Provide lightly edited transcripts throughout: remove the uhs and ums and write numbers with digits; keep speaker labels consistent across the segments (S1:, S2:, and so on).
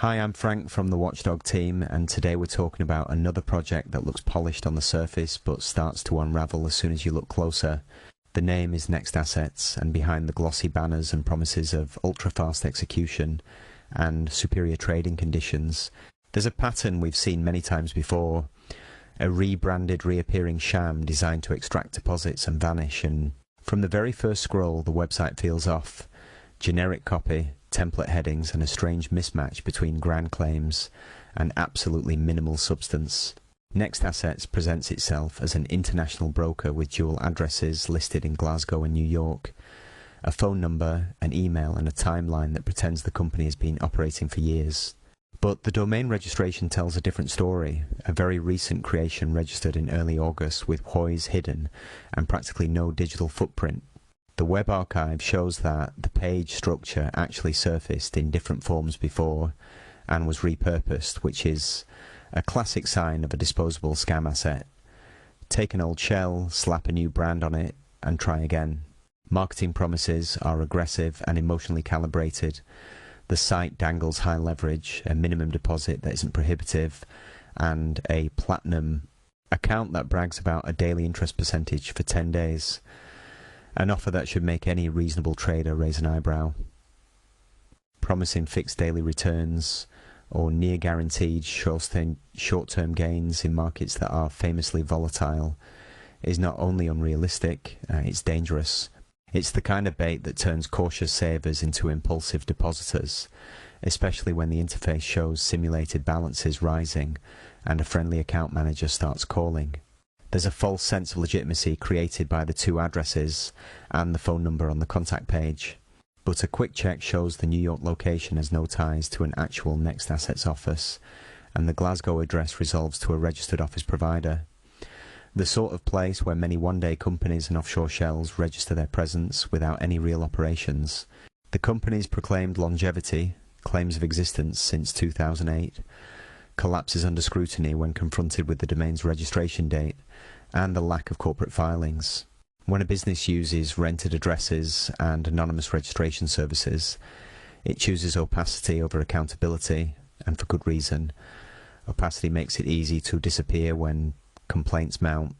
S1: Hi, I'm Frank from the Watchdog team, and today we're talking about another project that looks polished on the surface but starts to unravel as soon as you look closer. The name is Next Assets, and behind the glossy banners and promises of ultra-fast execution and superior trading conditions, there's a pattern we've seen many times before. A rebranded Reappearing Sham designed to extract deposits and vanish, and from the very first scroll the website feels off. Generic copy, template headings, and a strange mismatch between grand claims and absolutely minimal substance. Next Assets presents itself as an international broker with dual addresses listed in Glasgow and New York, a phone number, an email, and a timeline that pretends the company has been operating for years. But the domain registration tells a different story, a very recent creation registered in early August with WHOIS hidden and practically no digital footprint. The web archive shows that the page structure actually surfaced in different forms before and was repurposed, which is a classic sign of a disposable scam asset. Take an old shell, slap a new brand on it, and try again. Marketing promises are aggressive and emotionally calibrated. The site dangles high leverage, a minimum deposit that isn't prohibitive, and a platinum account that brags about a daily interest percentage for 10 days. An offer that should make any reasonable trader raise an eyebrow. Promising fixed daily returns or near guaranteed short-term gains in markets that are famously volatile is not only unrealistic, it's dangerous. It's the kind of bait that turns cautious savers into impulsive depositors, especially when the interface shows simulated balances rising and a friendly account manager starts calling. There's a false sense of legitimacy created by the two addresses and the phone number on the contact page, but a quick check shows the New York location has no ties to an actual Next Assets office, and the Glasgow address resolves to a registered office provider. The sort of place where many one-day companies and offshore shells register their presence without any real operations. The company's proclaimed longevity, claims of existence since 2008, collapses under scrutiny when confronted with the domain's registration date and the lack of corporate filings. When a business uses rented addresses and anonymous registration services, it chooses opacity over accountability, and for good reason. Opacity makes it easy to disappear when complaints mount.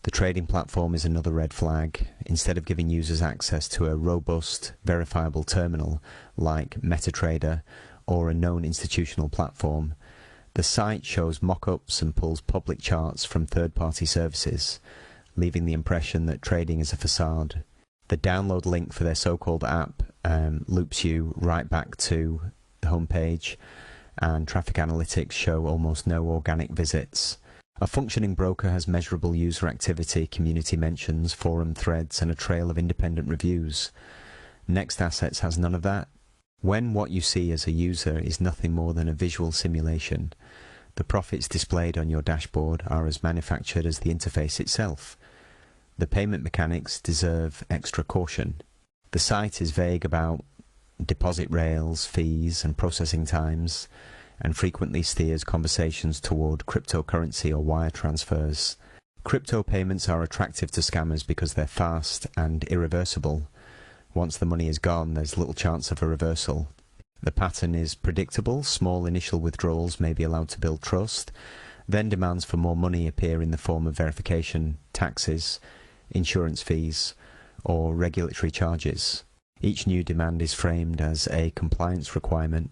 S1: The trading platform is another red flag. Instead of giving users access to a robust, verifiable terminal like MetaTrader or a known institutional platform, the site shows mock-ups and pulls public charts from third-party services, leaving the impression that trading is a facade. The download link for their so-called app loops you right back to the homepage, and traffic analytics show almost no organic visits. A functioning broker has measurable user activity, community mentions, forum threads, and a trail of independent reviews. Next Assets has none of that. When what you see as a user is nothing more than a visual simulation, the profits displayed on your dashboard are as manufactured as the interface itself. The payment mechanics deserve extra caution. The site is vague about deposit rails, fees, and processing times, and frequently steers conversations toward cryptocurrency or wire transfers. Crypto payments are attractive to scammers because they're fast and irreversible. Once the money is gone, there's little chance of a reversal. The pattern is predictable. Small initial withdrawals may be allowed to build trust. Then demands for more money appear in the form of verification, taxes, insurance fees, or regulatory charges. Each new demand is framed as a compliance requirement,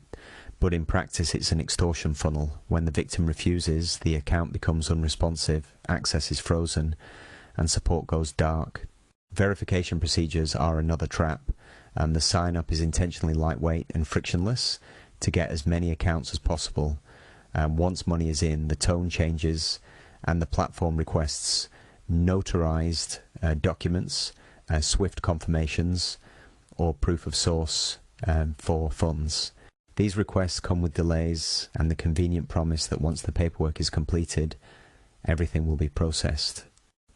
S1: but in practice it's an extortion funnel. When the victim refuses, the account becomes unresponsive, access is frozen, and support goes dark. Verification procedures are another trap, and the sign-up is intentionally lightweight and frictionless to get as many accounts as possible. Once money is in, the tone changes, and the platform requests notarized documents, SWIFT confirmations, or proof of source for funds. These requests come with delays and the convenient promise that once the paperwork is completed, everything will be processed.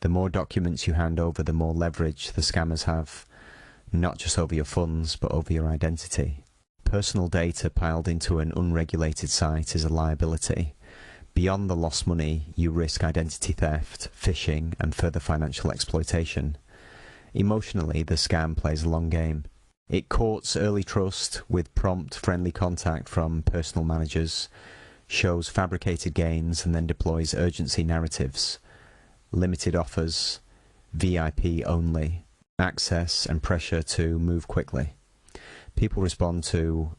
S1: The more documents you hand over, the more leverage the scammers have, not just over your funds, but over your identity. Personal data piled into an unregulated site is a liability. Beyond the lost money, you risk identity theft, phishing, and further financial exploitation. Emotionally, the scam plays a long game. It courts early trust with prompt, friendly contact from personal managers, shows fabricated gains, and then deploys urgency narratives, limited offers, VIP only, access and pressure to move quickly. People respond to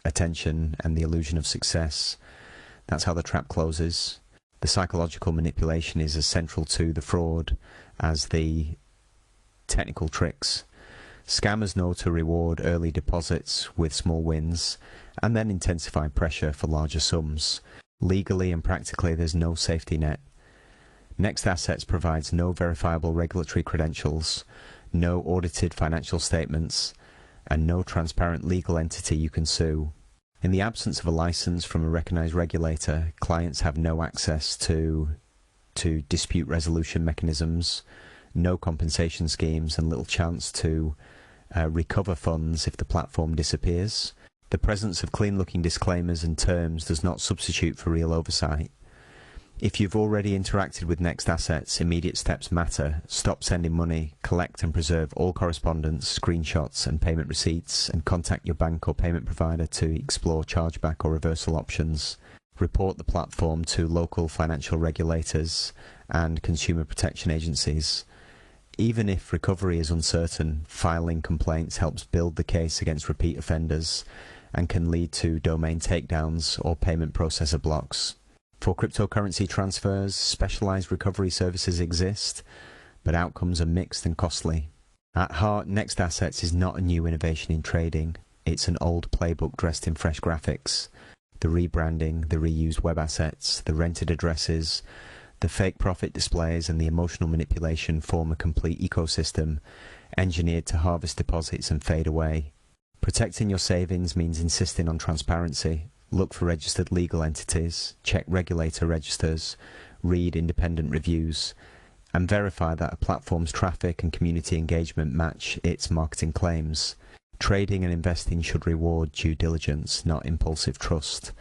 S1: attention and the illusion of success. That's how the trap closes. The psychological manipulation is as central to the fraud as the technical tricks. Scammers know to reward early deposits with small wins and then intensify pressure for larger sums. Legally and practically, there's no safety net. Next Assets provides no verifiable regulatory credentials, no audited financial statements, and no transparent legal entity you can sue. In the absence of a license from a recognized regulator, clients have no access to dispute resolution mechanisms, no compensation schemes, and little chance to recover funds if the platform disappears. The presence of clean-looking disclaimers and terms does not substitute for real oversight. If you've already interacted with Next Assets, immediate steps matter. Stop sending money, collect and preserve all correspondence, screenshots and payment receipts, and contact your bank or payment provider to explore chargeback or reversal options. Report the platform to local financial regulators and consumer protection agencies. Even if recovery is uncertain, filing complaints helps build the case against repeat offenders and can lead to domain takedowns or payment processor blocks. For cryptocurrency transfers, specialized recovery services exist, but outcomes are mixed and costly. At heart, Next Assets is not a new innovation in trading. It's an old playbook dressed in fresh graphics. The rebranding, the reused web assets, the rented addresses, the fake profit displays, and the emotional manipulation form a complete ecosystem engineered to harvest deposits and fade away. Protecting your savings means insisting on transparency. Look for registered legal entities, check regulator registers, read independent reviews, and verify that a platform's traffic and community engagement match its marketing claims. Trading and investing should reward due diligence, not impulsive trust.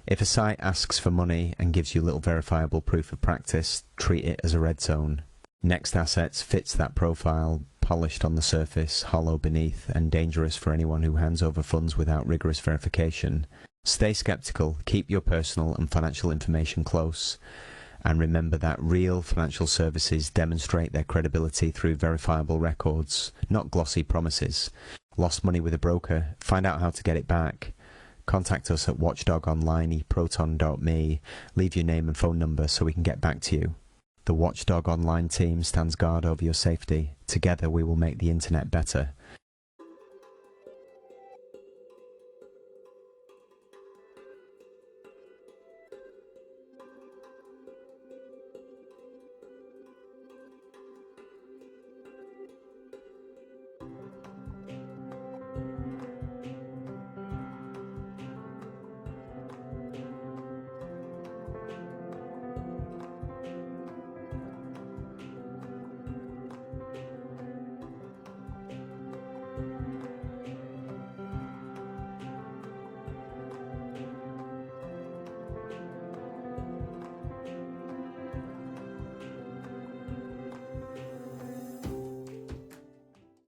S1: If a site asks for money and gives you little verifiable proof of practice, treat it as a red zone. Next Assets fits that profile, polished on the surface, hollow beneath, and dangerous for anyone who hands over funds without rigorous verification. Stay skeptical, keep your personal and financial information close, and remember that real financial services demonstrate their credibility through verifiable records, not glossy promises. Lost money with a broker? Find out how to get it back. Contact us at watchdogonline@proton.me. Leave your name and phone number so we can get back to you. The Watchdog Online team stands guard over your safety. Together we will make the internet better.